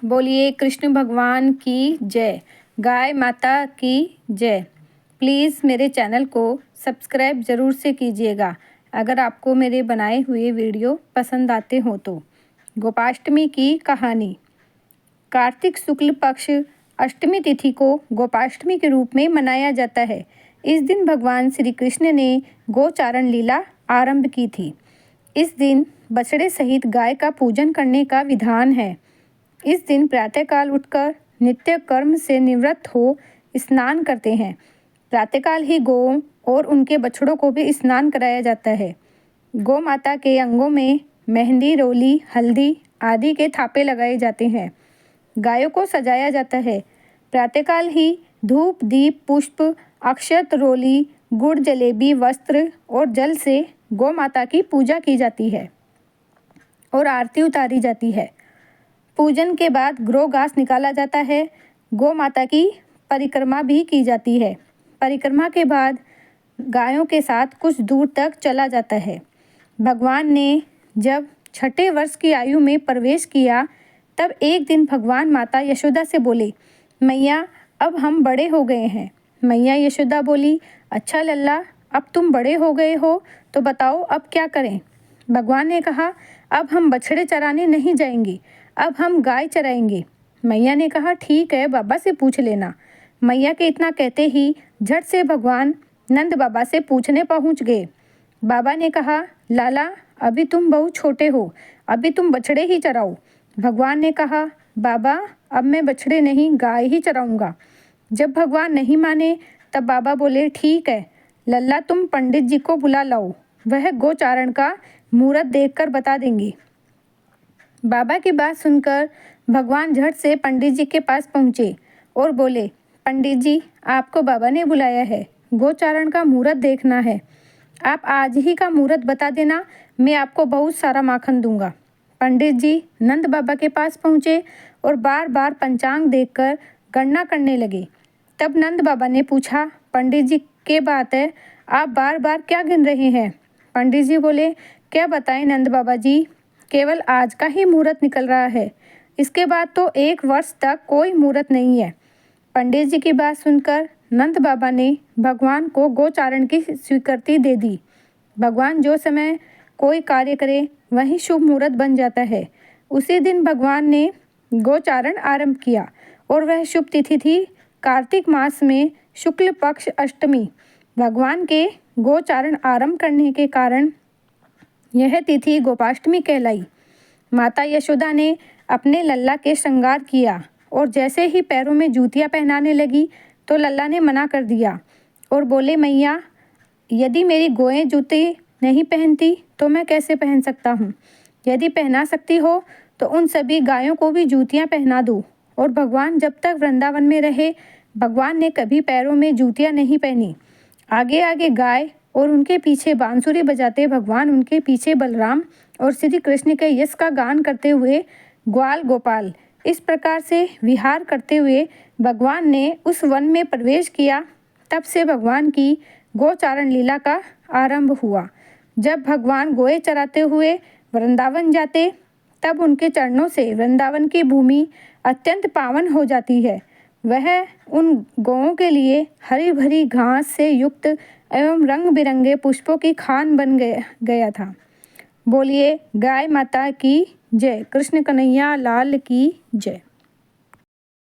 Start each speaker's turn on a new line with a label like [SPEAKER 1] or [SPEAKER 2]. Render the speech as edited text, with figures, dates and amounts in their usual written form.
[SPEAKER 1] बोलिए कृष्ण भगवान की जय, गाय माता की जय। प्लीज़ मेरे चैनल को सब्सक्राइब ज़रूर से कीजिएगा अगर आपको मेरे बनाए हुए वीडियो पसंद आते हो तो। गोपाष्टमी की कहानी। कार्तिक शुक्ल पक्ष अष्टमी तिथि को गोपाष्टमी के रूप में मनाया जाता है। इस दिन भगवान श्री कृष्ण ने गोचारण लीला आरंभ की थी। इस दिन बछड़े सहित गाय का पूजन करने का विधान है। इस दिन प्रातःकाल उठकर नित्य कर्म से निवृत्त हो स्नान करते हैं। प्रातःकाल ही गौ और उनके बछड़ों को भी स्नान कराया जाता है। गौ माता के अंगों में मेहंदी, रोली, हल्दी आदि के थापे लगाए जाते हैं। गायों को सजाया जाता है। प्रातःकाल ही धूप, दीप, पुष्प, अक्षत, रोली, गुड़, जलेबी, वस्त्र और जल से गौ माता की पूजा की जाती है और आरती उतारी जाती है। पूजन के बाद गौ घास निकाला जाता है। गौ माता की परिक्रमा भी की जाती है। परिक्रमा के बाद गायों के साथ कुछ दूर तक चला जाता है। भगवान ने जब छठे वर्ष की आयु में प्रवेश किया तब एक दिन भगवान माता यशोदा से बोले, मैया अब हम बड़े हो गए हैं। मैया यशोदा बोली, अच्छा लल्ला, अब तुम बड़े हो गए हो तो बताओ अब क्या करें। भगवान ने कहा, अब हम बछड़े चराने नहीं जाएंगे, अब हम गाय चराएंगे। मैया ने कहा, ठीक है, बाबा से पूछ लेना। मैया के इतना कहते ही झट से भगवान नंद बाबा से पूछने पहुंच गए। बाबा ने कहा, लाला अभी तुम बहुत छोटे हो, अभी तुम बछड़े ही चराओ। भगवान ने कहा, बाबा अब मैं बछड़े नहीं गाय ही चराऊंगा। जब भगवान नहीं माने तब बाबा बोले, ठीक है लल्ला, तुम पंडित जी को बुला लाओ, वह गोचारण का मुहूर्त देखकर बता देंगे। बाबा की बात सुनकर भगवान झट से पंडित जी के पास पहुँचे और बोले, पंडित जी आपको बाबा ने बुलाया है, गोचारण का मुहूर्त देखना है। आप आज ही का मुहूर्त बता देना, मैं आपको बहुत सारा माखन दूंगा। पंडित जी नंद बाबा के पास पहुँचे और बार बार पंचांग देखकर गणना करने लगे। तब नंद बाबा ने पूछा, पंडित जी क्या बात है, आप बार बार क्या गिन रहे हैं। पंडित जी बोले, क्या बताएं नंद बाबा जी, केवल आज का ही मुहूर्त निकल रहा है, इसके बाद तो 1 वर्ष तक कोई मुहूर्त नहीं है। पंडित जी की बात सुनकर नंद बाबा ने भगवान को गोचारण की स्वीकृति दे दी। भगवान जो समय कोई कार्य करे वही शुभ मुहूर्त बन जाता है। उसी दिन भगवान ने गोचारण आरंभ किया और वह शुभ तिथि थी कार्तिक मास में शुक्ल पक्ष अष्टमी। भगवान के गोचारण आरंभ करने के कारण यह तिथि गोपाष्टमी कहलाई। माता यशोदा ने अपने लल्ला के श्रृंगार किया और जैसे ही पैरों में जूतियां पहनाने लगी तो लल्ला ने मना कर दिया और बोले, मैया यदि मेरी गोएं जूते नहीं पहनती तो मैं कैसे पहन सकता हूँ। यदि पहना सकती हो तो उन सभी गायों को भी जूतियाँ पहना दो। और भगवान जब तक वृंदावन में रहे भगवान ने कभी पैरों में जूतियाँ नहीं पहनी। आगे आगे गाय और उनके पीछे बांसुरी बजाते भगवान, उनके पीछे बलराम और श्री कृष्ण के यश का गान करते हुए ग्वाल गोपाल, इस प्रकार से विहार करते हुए भगवान ने उस वन में प्रवेश किया। तब से भगवान की गोचारण लीला का आरंभ हुआ। जब भगवान गोए चराते हुए वृंदावन जाते तब उनके चरणों से वृंदावन की भूमि अत्यंत पावन हो जाती है। वह उन गौओं के लिए हरी भरी घास से युक्त एवं रंग बिरंगे पुष्पों की खान बन गया था। बोलिए गाय माता की जय, कृष्ण कन्हैया लाल की जय।